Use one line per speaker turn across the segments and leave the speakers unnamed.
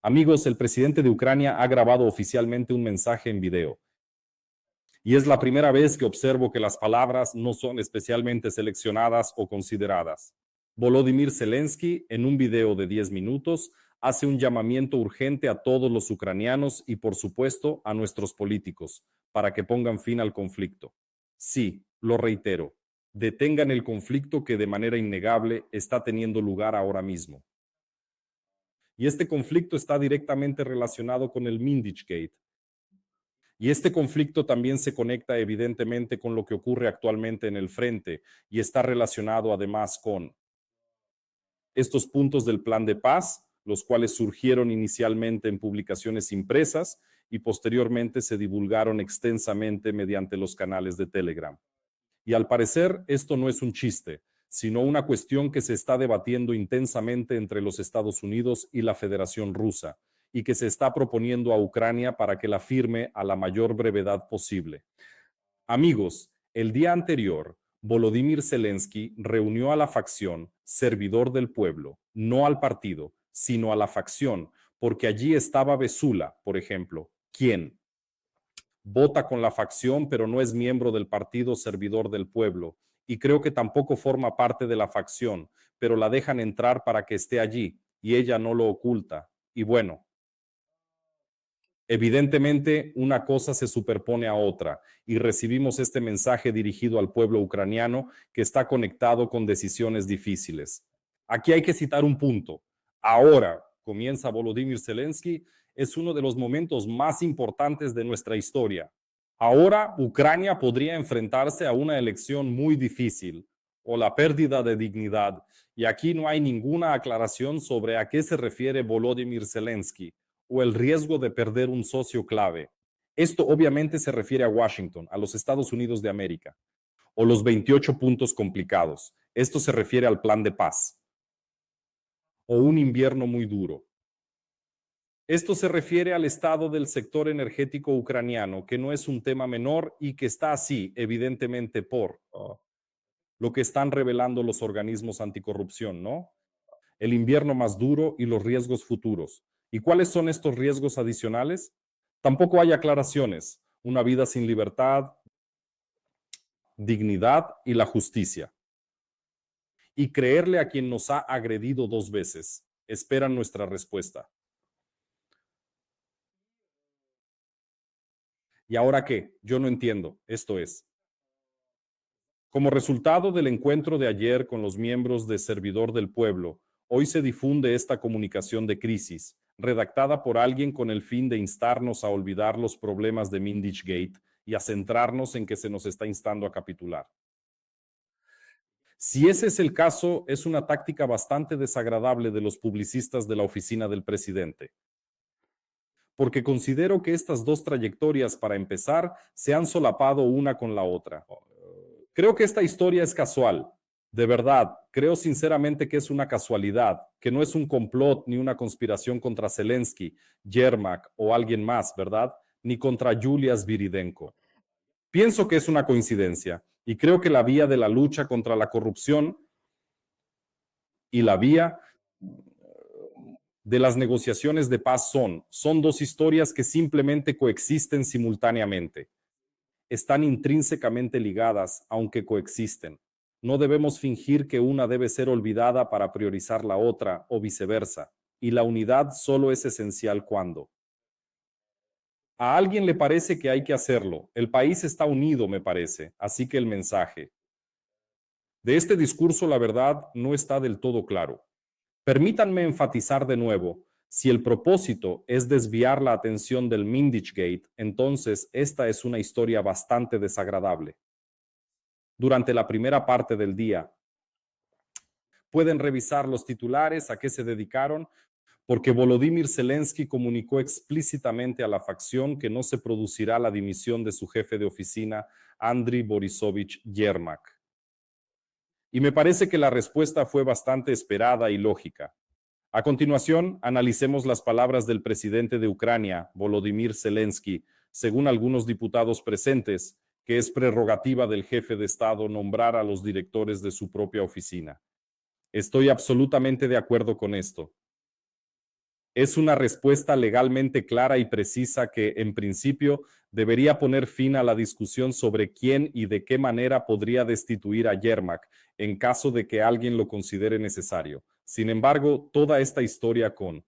Amigos, el presidente de Ucrania ha grabado oficialmente un mensaje en video. Y es la primera vez que observo que las palabras no son especialmente seleccionadas o consideradas. Volodymyr Zelensky, en un video de 10 minutos, hace un llamamiento urgente a todos los ucranianos y, por supuesto, a nuestros políticos, para que pongan fin al conflicto. Sí, lo reitero, detengan el conflicto que de manera innegable está teniendo lugar ahora mismo. Y este conflicto está directamente relacionado con el Mindichgate. Y este conflicto también se conecta evidentemente con lo que ocurre actualmente en el frente y está relacionado además con estos puntos del plan de paz, los cuales surgieron inicialmente en publicaciones impresas y posteriormente se divulgaron extensamente mediante los canales de Telegram. Y al parecer esto no es un chiste, sino una cuestión que se está debatiendo intensamente entre los Estados Unidos y la Federación Rusa, y que se está proponiendo a Ucrania para que la firme a la mayor brevedad posible. Amigos, el día anterior, Volodymyr Zelensky reunió a la facción Servidor del Pueblo, no al partido, sino a la facción, porque allí estaba Vesula, por ejemplo, quien vota con la facción, pero no es miembro del partido Servidor del Pueblo, y creo que tampoco forma parte de la facción, pero la dejan entrar para que esté allí, y ella no lo oculta. Y bueno, evidentemente, una cosa se superpone a otra y recibimos este mensaje dirigido al pueblo ucraniano que está conectado con decisiones difíciles. Aquí hay que citar un punto. Ahora, comienza Volodymyr Zelensky, es uno de los momentos más importantes de nuestra historia. Ahora, Ucrania podría enfrentarse a una elección muy difícil o la pérdida de dignidad, y aquí no hay ninguna aclaración sobre a qué se refiere Volodymyr Zelensky o el riesgo de perder un socio clave. Esto obviamente se refiere a Washington, a los Estados Unidos de América, o los 28 puntos complicados. Esto se refiere al plan de paz, o un invierno muy duro. Esto se refiere al estado del sector energético ucraniano, que no es un tema menor y que está así, evidentemente, por lo que están revelando los organismos anticorrupción, ¿no? El invierno más duro y los riesgos futuros. ¿Y cuáles son estos riesgos adicionales? Tampoco hay aclaraciones. Una vida sin libertad, dignidad y la justicia. Y creerle a quien nos ha agredido 2 veces. Esperan nuestra respuesta. ¿Y ahora qué? Yo no entiendo. Esto es. Como resultado del encuentro de ayer con los miembros de Servidor del Pueblo, hoy se difunde esta comunicación de crisis, redactada por alguien con el fin de instarnos a olvidar los problemas de Mindichgate y a centrarnos en que se nos está instando a capitular. Si ese es el caso, es una táctica bastante desagradable de los publicistas de la oficina del presidente, porque considero que estas dos trayectorias, para empezar, se han solapado una con la otra. Creo que esta historia es casual. De verdad, creo sinceramente que es una casualidad, que no es un complot ni una conspiración contra Zelensky, Yermak o alguien más, ¿verdad? Ni contra Yulia Sviridenko. Pienso que es una coincidencia y creo que la vía de la lucha contra la corrupción y la vía de las negociaciones de paz son dos historias que simplemente coexisten simultáneamente. Están intrínsecamente ligadas, aunque coexisten. No debemos fingir que una debe ser olvidada para priorizar la otra o viceversa, y la unidad solo es esencial cuando a alguien le parece que hay que hacerlo. El país está unido, me parece, así que el mensaje de este discurso, la verdad, no está del todo claro. Permítanme enfatizar de nuevo, si el propósito es desviar la atención del Mindichgate, entonces esta es una historia bastante desagradable. Durante la primera parte del día, pueden revisar los titulares, a qué se dedicaron, porque Volodymyr Zelensky comunicó explícitamente a la facción que no se producirá la dimisión de su jefe de oficina, Andriy Borisovich Yermak. Y me parece que la respuesta fue bastante esperada y lógica. A continuación, analicemos las palabras del presidente de Ucrania, Volodymyr Zelensky, según algunos diputados presentes, que es prerrogativa del jefe de Estado nombrar a los directores de su propia oficina. Estoy absolutamente de acuerdo con esto. Es una respuesta legalmente clara y precisa que, en principio, debería poner fin a la discusión sobre quién y de qué manera podría destituir a Yermak en caso de que alguien lo considere necesario. Sin embargo, toda esta historia con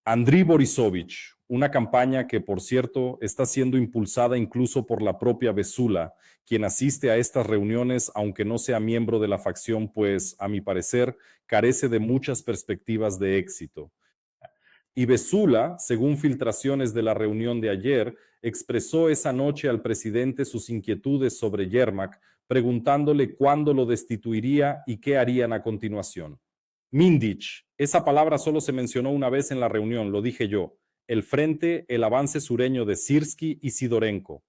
Andriy Borisovich, una campaña que, por cierto, está siendo impulsada incluso por la propia Vesula, quien asiste a estas reuniones aunque no sea miembro de la facción, pues, a mi parecer, carece de muchas perspectivas de éxito. Y Vesula, según filtraciones de la reunión de ayer, expresó esa noche al presidente sus inquietudes sobre Yermak, preguntándole cuándo lo destituiría y qué harían a continuación. Mindich, esa palabra solo se mencionó una vez en la reunión, lo dije yo. El frente, el avance sureño de Sirsky y Sidorenko.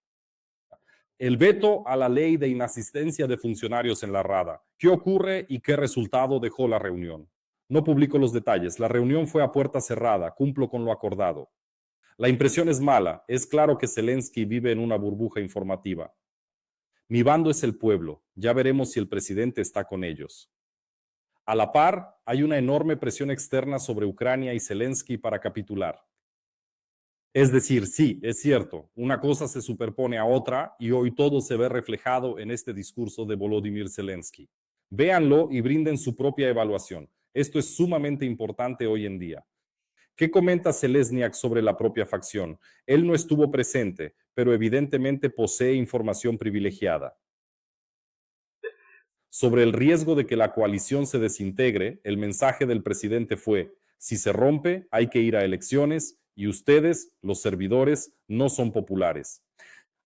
El veto a la ley de inasistencia de funcionarios en la Rada. ¿Qué ocurre y qué resultado dejó la reunión? No publico los detalles. La reunión fue a puerta cerrada. Cumplo con lo acordado. La impresión es mala. Es claro que Zelensky vive en una burbuja informativa. Mi bando es el pueblo. Ya veremos si el presidente está con ellos. A la par, hay una enorme presión externa sobre Ucrania y Zelensky para capitular. Es decir, sí, es cierto, una cosa se superpone a otra y hoy todo se ve reflejado en este discurso de Volodymyr Zelensky. Véanlo y brinden su propia evaluación. Esto es sumamente importante hoy en día. ¿Qué comenta Zelensky sobre la propia facción? Él no estuvo presente, pero evidentemente posee información privilegiada. Sobre el riesgo de que la coalición se desintegre, el mensaje del presidente fue: si se rompe, hay que ir a elecciones y ustedes, los servidores, no son populares.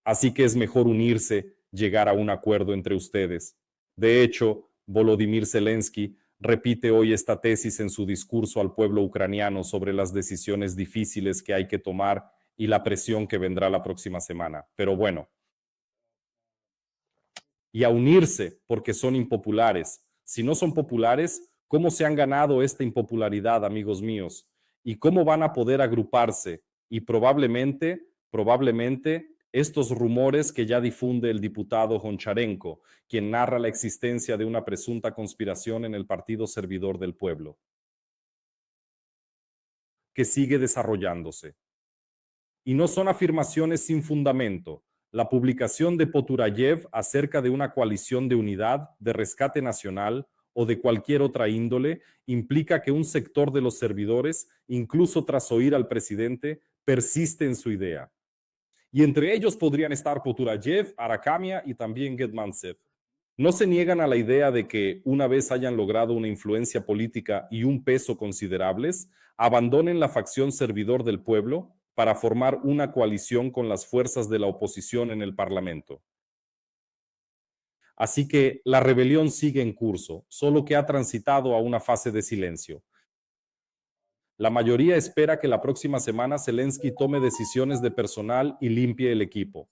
Así que es mejor unirse, llegar a un acuerdo entre ustedes. De hecho, Volodymyr Zelensky repite hoy esta tesis en su discurso al pueblo ucraniano sobre las decisiones difíciles que hay que tomar y la presión que vendrá la próxima semana. Pero bueno, y a unirse porque son impopulares. Si no son populares, ¿cómo se han ganado esta impopularidad, amigos míos? ¿Y cómo van a poder agruparse? Y probablemente, estos rumores que ya difunde el diputado Honcharenko, quien narra la existencia de una presunta conspiración en el Partido Servidor del Pueblo, que sigue desarrollándose. Y no son afirmaciones sin fundamento. La publicación de Poturayev acerca de una coalición de unidad, de rescate nacional o de cualquier otra índole implica que un sector de los servidores, incluso tras oír al presidente, persiste en su idea. Y entre ellos podrían estar Poturayev, Arakamia y también Getmantsev. No se niegan a la idea de que, una vez hayan logrado una influencia política y un peso considerables, abandonen la facción servidor del pueblo para formar una coalición con las fuerzas de la oposición en el Parlamento. Así que la rebelión sigue en curso, solo que ha transitado a una fase de silencio. La mayoría espera que la próxima semana Zelensky tome decisiones de personal y limpie el equipo.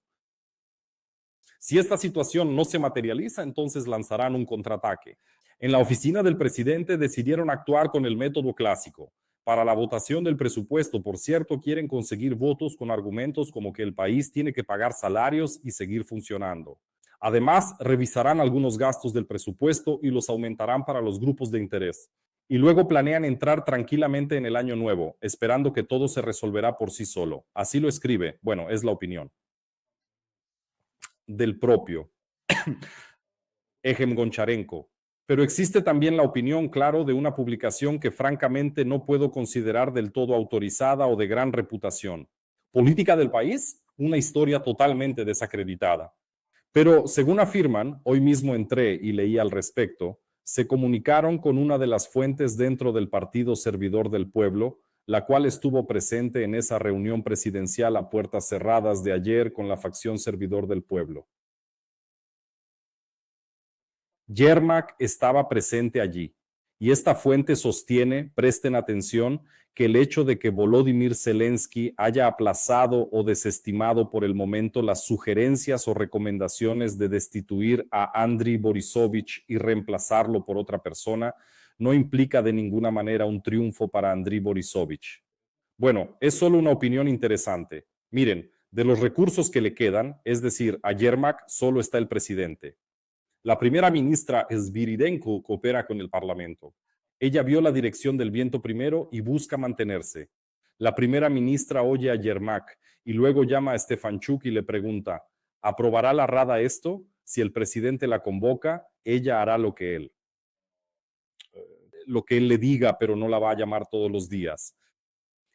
Si esta situación no se materializa, entonces lanzarán un contraataque. En la oficina del presidente decidieron actuar con el método clásico. Para la votación del presupuesto, por cierto, quieren conseguir votos con argumentos como que el país tiene que pagar salarios y seguir funcionando. Además, revisarán algunos gastos del presupuesto y los aumentarán para los grupos de interés. Y luego planean entrar tranquilamente en el año nuevo, esperando que todo se resolverá por sí solo. Así lo escribe, bueno, es la opinión del propio Ejem Goncharenko. Pero existe también la opinión, claro, de una publicación que francamente no puedo considerar del todo autorizada o de gran reputación. Política del país, una historia totalmente desacreditada. Pero, según afirman, hoy mismo entré y leí al respecto, se comunicaron con una de las fuentes dentro del Partido Servidor del Pueblo, la cual estuvo presente en esa reunión presidencial a puertas cerradas de ayer con la facción Servidor del Pueblo. Yermak estaba presente allí, y esta fuente sostiene, presten atención, que el hecho de que Volodymyr Zelensky haya aplazado o desestimado por el momento las sugerencias o recomendaciones de destituir a Andriy Borisovich y reemplazarlo por otra persona no implica de ninguna manera un triunfo para Andriy Borisovich. Bueno, es solo una opinión interesante. Miren, de los recursos que le quedan, es decir, a Yermak solo está el presidente. La primera ministra Sviridenko coopera con el Parlamento. Ella vio la dirección del viento primero y busca mantenerse. La primera ministra oye a Yermak y luego llama a Stefanchuk y le pregunta, ¿aprobará la Rada esto? Si el presidente la convoca, ella hará lo que él le diga, pero no la va a llamar todos los días.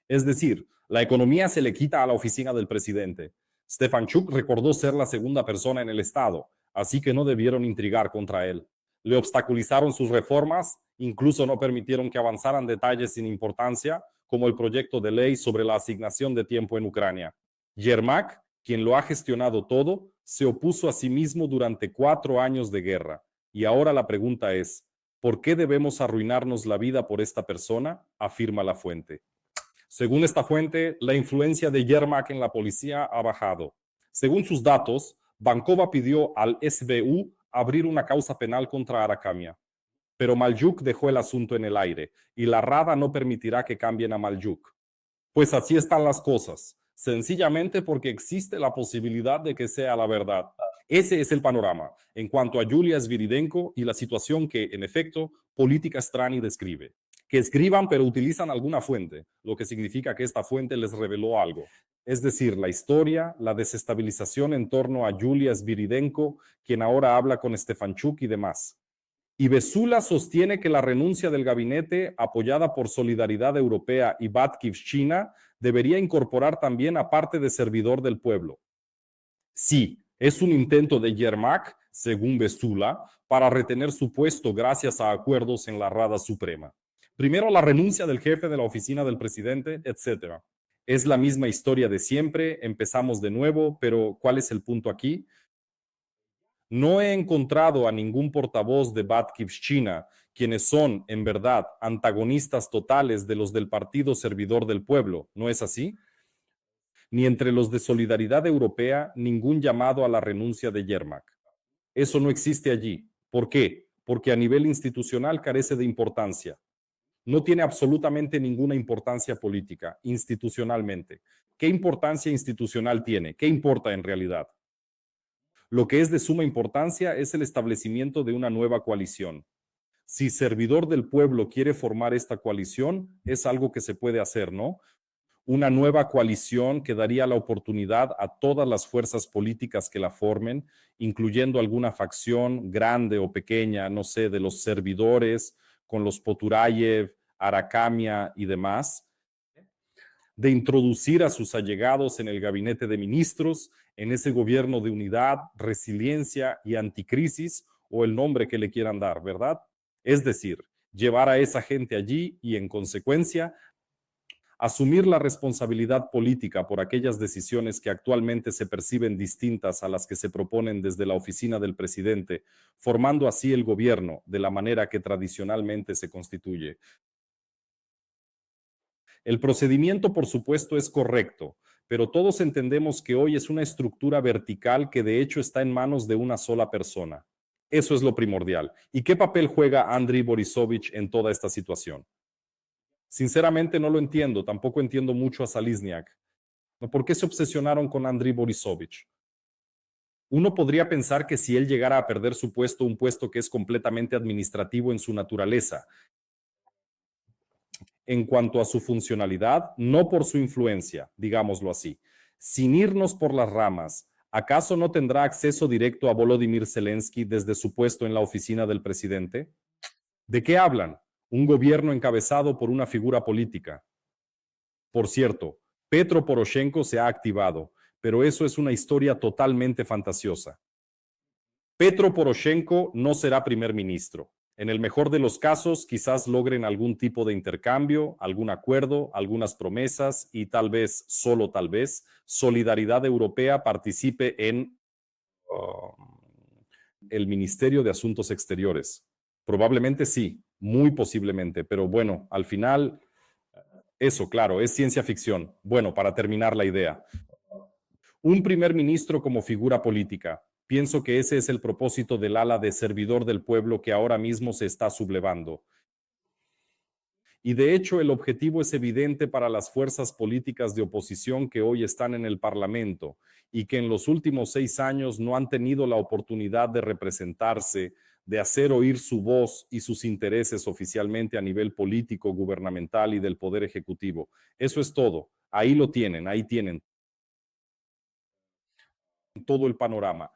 Es decir, la economía se le quita a la oficina del presidente. Stefanchuk recordó ser la segunda persona en el Estado, así que no debieron intrigar contra él. Le obstaculizaron sus reformas, incluso no permitieron que avanzaran detalles sin importancia, como el proyecto de ley sobre la asignación de tiempo en Ucrania. Yermak, quien lo ha gestionado todo, se opuso a sí mismo durante 4 años de guerra. Y ahora la pregunta es, ¿por qué debemos arruinarnos la vida por esta persona? Afirma la fuente. Según esta fuente, la influencia de Yermak en la policía ha bajado. Según sus datos, Bankova pidió al SBU abrir una causa penal contra Arakamia. Pero Malyuk dejó el asunto en el aire y la Rada no permitirá que cambien a Malyuk. Pues así están las cosas, sencillamente porque existe la posibilidad de que sea la verdad. Ese es el panorama en cuanto a Yulia Sviridenko y la situación que, en efecto, Política Strani describe. Que escriban pero utilizan alguna fuente, lo que significa que esta fuente les reveló algo. Es decir, la historia, la desestabilización en torno a Yulia Sviridenko, quien ahora habla con Stefanchuk y demás. Y Besula sostiene que la renuncia del gabinete, apoyada por Solidaridad Europea y Batkivshchina, debería incorporar también a parte de servidor del pueblo. Sí, es un intento de Yermak, según Besula, para retener su puesto gracias a acuerdos en la Rada Suprema. Primero la renuncia del jefe de la oficina del presidente, etc. Es la misma historia de siempre, empezamos de nuevo, pero ¿cuál es el punto aquí? No he encontrado a ningún portavoz de Batkivshchina, quienes son, en verdad, antagonistas totales de los del Partido Servidor del Pueblo, ¿no es así? Ni entre los de Solidaridad Europea ningún llamado a la renuncia de Yermak. Eso no existe allí. ¿Por qué? Porque a nivel institucional carece de importancia. No tiene absolutamente ninguna importancia política, institucionalmente. ¿Qué importancia institucional tiene? ¿Qué importa en realidad? Lo que es de suma importancia es el establecimiento de una nueva coalición. Si Servidor del Pueblo quiere formar esta coalición, es algo que se puede hacer, ¿no? Una nueva coalición que daría la oportunidad a todas las fuerzas políticas que la formen, incluyendo alguna facción grande o pequeña, no sé, de los servidores, con los Poturayev, Arakamia y demás, de introducir a sus allegados en el gabinete de ministros, en ese gobierno de unidad, resiliencia y anticrisis, o el nombre que le quieran dar, ¿verdad? Es decir, llevar a esa gente allí y, en consecuencia, asumir la responsabilidad política por aquellas decisiones que actualmente se perciben distintas a las que se proponen desde la oficina del presidente, formando así el gobierno de la manera que tradicionalmente se constituye. El procedimiento, por supuesto, es correcto, pero todos entendemos que hoy es una estructura vertical que de hecho está en manos de una sola persona. Eso es lo primordial. ¿Y qué papel juega Andriy Borisovich en toda esta situación? Sinceramente no lo entiendo, tampoco entiendo mucho a Zalizniak. ¿Por qué se obsesionaron con Andriy Borisovich? Uno podría pensar que si él llegara a perder su puesto, un puesto que es completamente administrativo en su naturaleza, en cuanto a su funcionalidad, no por su influencia, digámoslo así. Sin irnos por las ramas, ¿acaso no tendrá acceso directo a Volodymyr Zelensky desde su puesto en la oficina del presidente? ¿De qué hablan? Un gobierno encabezado por una figura política. Por cierto, Petro Poroshenko se ha activado, pero eso es una historia totalmente fantasiosa. Petro Poroshenko no será primer ministro. En el mejor de los casos, quizás logren algún tipo de intercambio, algún acuerdo, algunas promesas y tal vez, solo tal vez, Solidaridad Europea participe en el Ministerio de Asuntos Exteriores. Probablemente sí, muy posiblemente, pero bueno, al final, eso, claro, es ciencia ficción. Bueno, para terminar la idea. Un primer ministro como figura política. Pienso que ese es el propósito del ala de servidor del pueblo que ahora mismo se está sublevando. Y de hecho el objetivo es evidente para las fuerzas políticas de oposición que hoy están en el Parlamento y que en los últimos 6 años no han tenido la oportunidad de representarse, de hacer oír su voz y sus intereses oficialmente a nivel político, gubernamental y del Poder Ejecutivo. Eso es todo. Ahí lo tienen, ahí tienen todo el panorama.